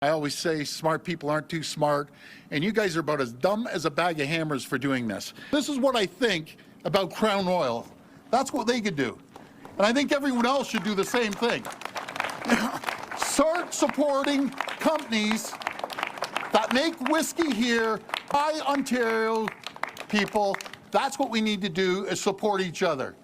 I always say smart people aren't too smart, and you guys are about as dumb as a bag of hammers for doing this. This is what I think about Crown Royal. That's what they could do. And I think everyone else should do the same thing. Start supporting companies that make whiskey here by Ontario people. That's what we need to do, is support each other.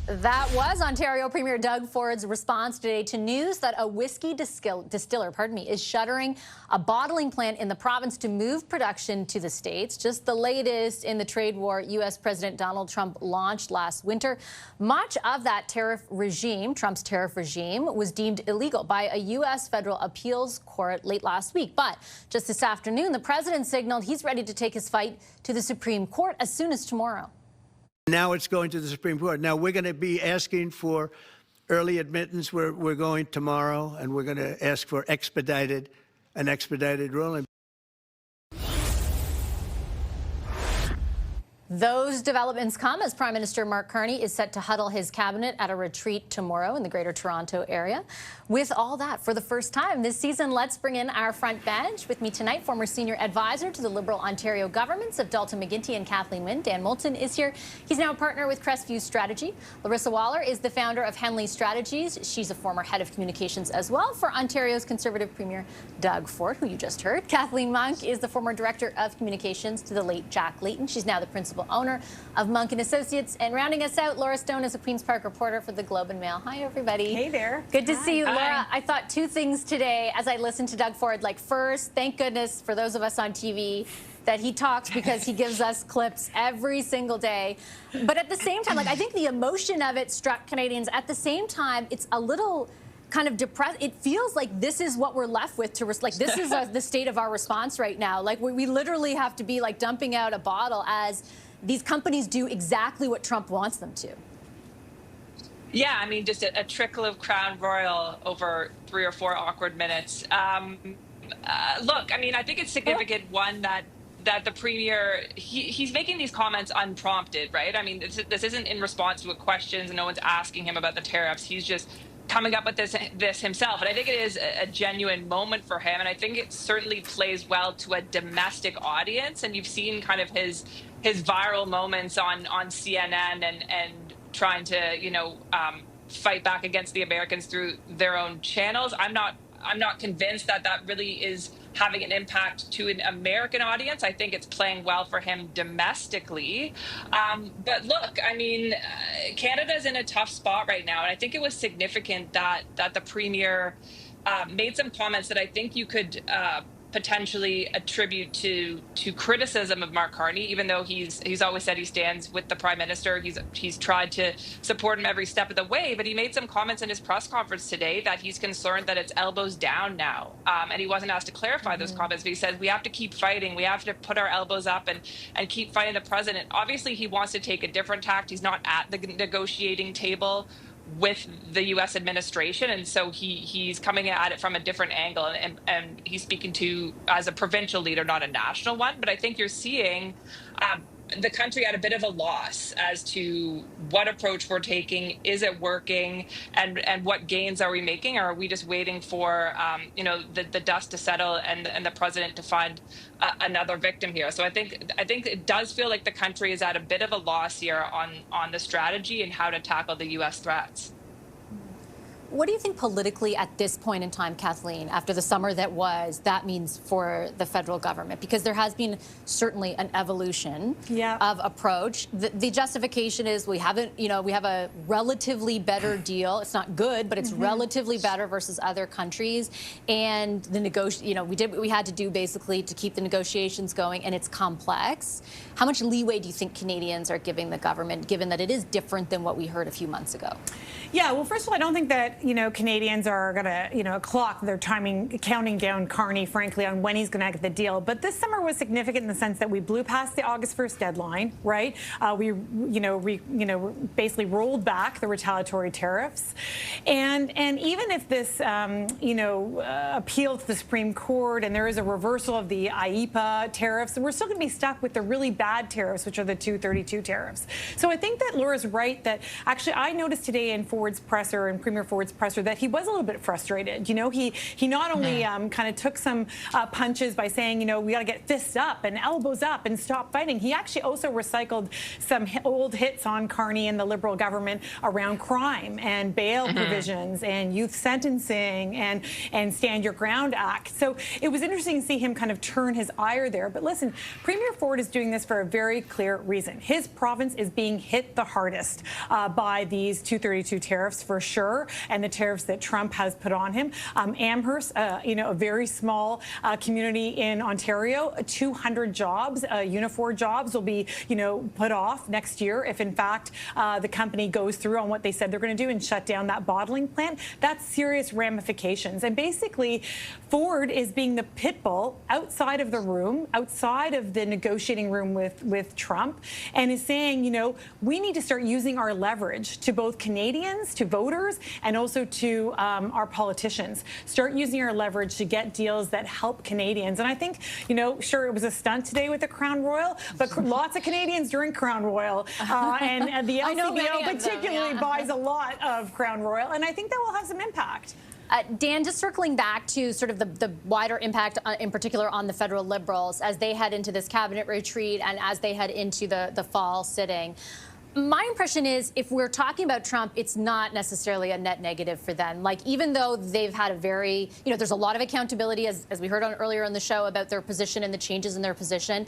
That was Ontario Premier Doug Ford's response today to news that a whiskey distiller, is shuttering a bottling plant in the province to move production to the States. Just the latest in the trade war U.S. President Donald Trump launched last winter. Much of that tariff regime, Trump's tariff regime, was deemed illegal by a U.S. federal appeals court late last week. But just this afternoon, the president signaled he's ready to take his fight to the Supreme Court as soon as tomorrow. Now it's going to the Supreme Court. Now we're going to be asking for early admittance. We're going tomorrow, and we're going to ask for expedited ruling. Those developments come as Prime Minister Mark Carney is set to huddle his cabinet at a retreat tomorrow in the Greater Toronto area. With all that, for the first time this season, let's bring in our front bench. With me tonight, former senior advisor to the Liberal Ontario governments of Dalton McGuinty and Kathleen Wynne. Dan Moulton is here. He's now a partner with Crestview Strategy. Larissa Waller is the founder of Henley Strategies. She's a former head of communications as well for Ontario's Conservative Premier Doug Ford, who you just heard. Kathleen Monk is the former director of communications to the late Jack Layton. She's now the principal owner of Monk & Associates. And rounding us out, Laura Stone is a Queen's Park reporter for the Globe and Mail. Hi, everybody. Hey there. Good to see you, Hi. Laura. I thought two things today as I listened to Doug Ford. Like, first, thank goodness for those of us on TV that he talks, because he gives us clips every single day. But at the same time, like, I think the emotion of it struck Canadians. At the same time, it's a little kind of depressed. It feels like this is what we're left with to like, this is the state of our response right now. Like, we literally have to be like dumping out a bottle as these companies do exactly what Trump wants them to. Yeah, I mean, just a trickle of Crown Royal over 3 or 4 awkward minutes. Look, I mean, I think it's significant, one, that the Premier, he's making these comments unprompted, right? I mean, this isn't in response to questions, and no one's asking him about the tariffs. He's just coming up with this himself. And I think it is a genuine moment for him. And I think it certainly plays well to a domestic audience. And you've seen kind of his viral moments on CNN and trying to, fight back against the Americans through their own channels. I'm not convinced that really is having an impact to an American audience. I think it's playing well for him domestically. But look, I mean, Canada's in a tough spot right now. And I think it was significant that the Premier made some comments that I think you could potentially attribute to criticism of Mark Carney, even though he's always said he stands with the Prime Minister. He's tried to support him every step of the way, but he made some comments in his press conference today that he's concerned that it's elbows down now. And he wasn't asked to clarify those comments, but he said we have to keep fighting. We have to put our elbows up and keep fighting the president. Obviously, he wants to take a different tact. He's not at the negotiating table with the U.S. administration, and so he's coming at it from a different angle, and he's speaking to as a provincial leader, not a national one. But I think you're seeing the country at a bit of a loss as to what approach we're taking. Is it working, and what gains are we making? Or are we just waiting for the dust to settle and the president to find another victim here? So I think it does feel like the country is at a bit of a loss here on the strategy and how to tackle the U.S. threats. What do you think politically at this point in time, Kathleen, after the summer that means for the federal government? Because there has been certainly an evolution of approach. The justification is we have a relatively better deal. It's not good, but it's relatively better versus other countries. And the we did what we had to do basically to keep the negotiations going, and it's complex. How much leeway do you think Canadians are giving the government, given that it is different than what we heard a few months ago? Yeah, well, first of all, I don't think that, Canadians are going to, clock their counting down Carney, frankly, on when he's going to get the deal. But this summer was significant in the sense that we blew past the August 1st deadline, right? We basically rolled back the retaliatory tariffs. And even if this, appeal to the Supreme Court and there is a reversal of the IEEPA tariffs, we're still going to be stuck with the really bad tariffs, which are the 232 tariffs. So I think that Laura's right that actually I noticed today in Ford's presser and Premier Ford's Ford's presser that he was a little bit frustrated. You know, he not only kind of took some punches by saying, you know, we got to get fists up and elbows up and stop fighting. He actually also recycled some old hits on Carney and the Liberal government around crime and bail provisions and youth sentencing and Stand Your Ground Act. So it was interesting to see him kind of turn his ire there. But listen, Premier Ford is doing this for a very clear reason. His province is being hit the hardest by these 232 tariffs for sure, and the tariffs that Trump has put on him. Amherst, you know, a very small community in Ontario, 200 jobs, Unifor jobs will be, you know, put off next year if in fact the company goes through on what they said they're going to do and shut down that bottling plant. That's serious ramifications. And basically, Ford is being the pit bull outside of the room, outside of the negotiating room with Trump, and is saying, you know, we need to start using our leverage to both Canadians, to voters, and also to our politicians. Start using our leverage to get deals that help Canadians. And I think, you know, sure, it was a stunt today with the Crown Royal, but lots of Canadians drink Crown Royal, and the LCBO particularly buys a lot of Crown Royal, and I think that will have some impact. Dan, just circling back to sort of the wider impact, in particular on the federal Liberals, as they head into this cabinet retreat and as they head into the fall sitting. My impression is if we're talking about Trump, it's not necessarily a net negative for them. Like, even though they've had a very, you know, there's a lot of accountability, as we heard earlier in the show about their position and the changes in their position.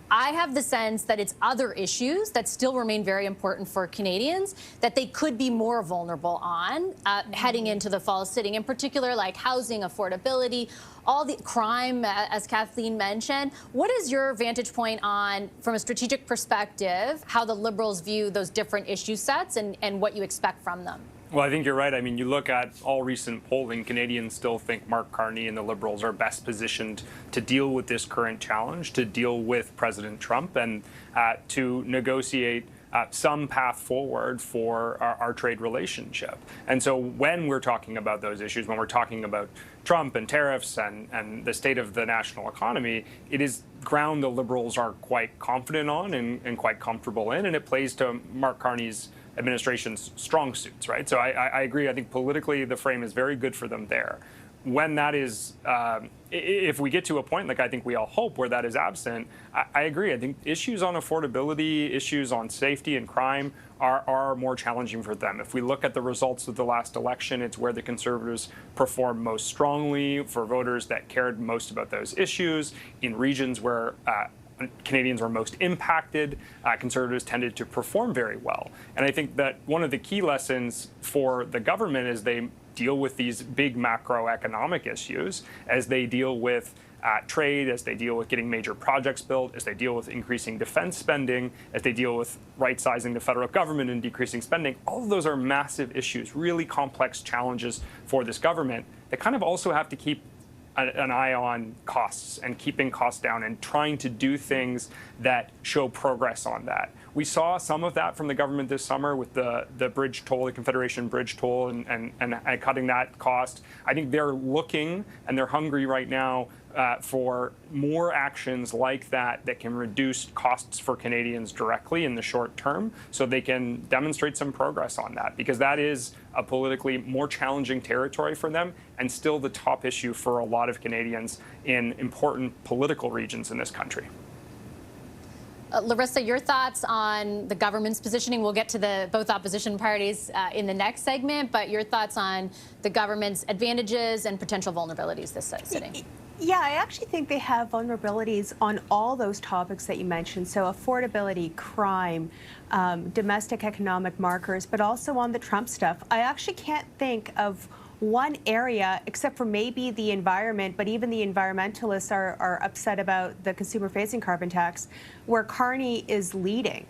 I have the sense that it's other issues that still remain very important for Canadians that they could be more vulnerable on heading into the fall sitting, in particular, like housing, affordability, all the crime, as Kathleen mentioned. What is your vantage point on, from a strategic perspective, how the Liberals view those different issue sets and what you expect from them? Well, I think you're right. I mean, you look at all recent polling, Canadians still think Mark Carney and the Liberals are best positioned to deal with this current challenge, to deal with President Trump, and to negotiate some path forward for our trade relationship. And so when we're talking about those issues, when we're talking about Trump and tariffs and the state of the national economy, it is ground the Liberals are quite confident on and quite comfortable in, and it plays to Mark Carney's administration's strong suits, right? So I agree. I think politically the frame is very good for them there. When that is, if we get to a point, like I think we all hope, where that is absent, I agree. I think issues on affordability, issues on safety and crime are more challenging for them. If we look at the results of the last election, it's where the Conservatives performed most strongly for voters that cared most about those issues. In regions where Canadians were most impacted, Conservatives tended to perform very well. And I think that one of the key lessons for the government as they deal with these big macroeconomic issues, as they deal with trade, as they deal with getting major projects built, as they deal with increasing defense spending, as they deal with right-sizing the federal government and decreasing spending, all of those are massive issues, really complex challenges for this government that kind of also have to keep an eye on costs and keeping costs down and trying to do things that show progress on that. We saw some of that from the government this summer with the bridge toll, the Confederation bridge toll, and cutting that cost. I think they're looking and they're hungry right now for more actions like that that can reduce costs for Canadians directly in the short term, so they can demonstrate some progress on that, because that is a politically more challenging territory for them and still the top issue for a lot of Canadians in important political regions in this country. Larissa, your thoughts on the government's positioning? We'll get to both opposition parties in the next segment, but your thoughts on the government's advantages and potential vulnerabilities this sitting? Yeah, I actually think they have vulnerabilities on all those topics that you mentioned. So affordability, crime, domestic economic markers, but also on the Trump stuff. I actually can't think of one area, except for maybe the environment, but even the environmentalists are upset about the consumer-facing carbon tax, where Carney is leading.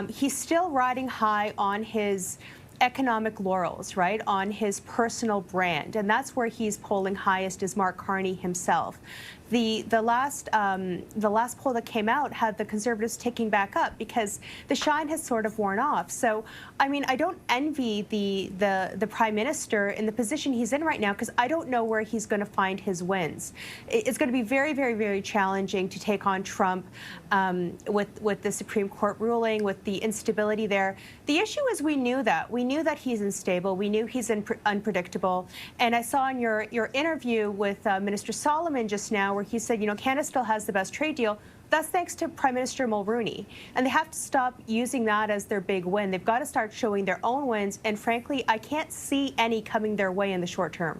He's still riding high on his economic laurels, right, on his personal brand. And that's where he's polling highest, is Mark Carney himself. the last poll that came out had the Conservatives ticking back up because the shine has sort of worn off. So, I mean, I don't envy the Prime Minister in the position he's in right now because I don't know where he's going to find his wins. It's going to be very, very, very challenging to take on Trump with the Supreme Court ruling, with the instability there. The issue is we knew that he's unstable. We knew he's unpredictable. And I saw in your interview with Minister Solomon just now where he said, you know, Canada still has the best trade deal. That's thanks to Prime Minister Mulroney. And they have to stop using that as their big win. They've got to start showing their own wins. And frankly, I can't see any coming their way in the short term.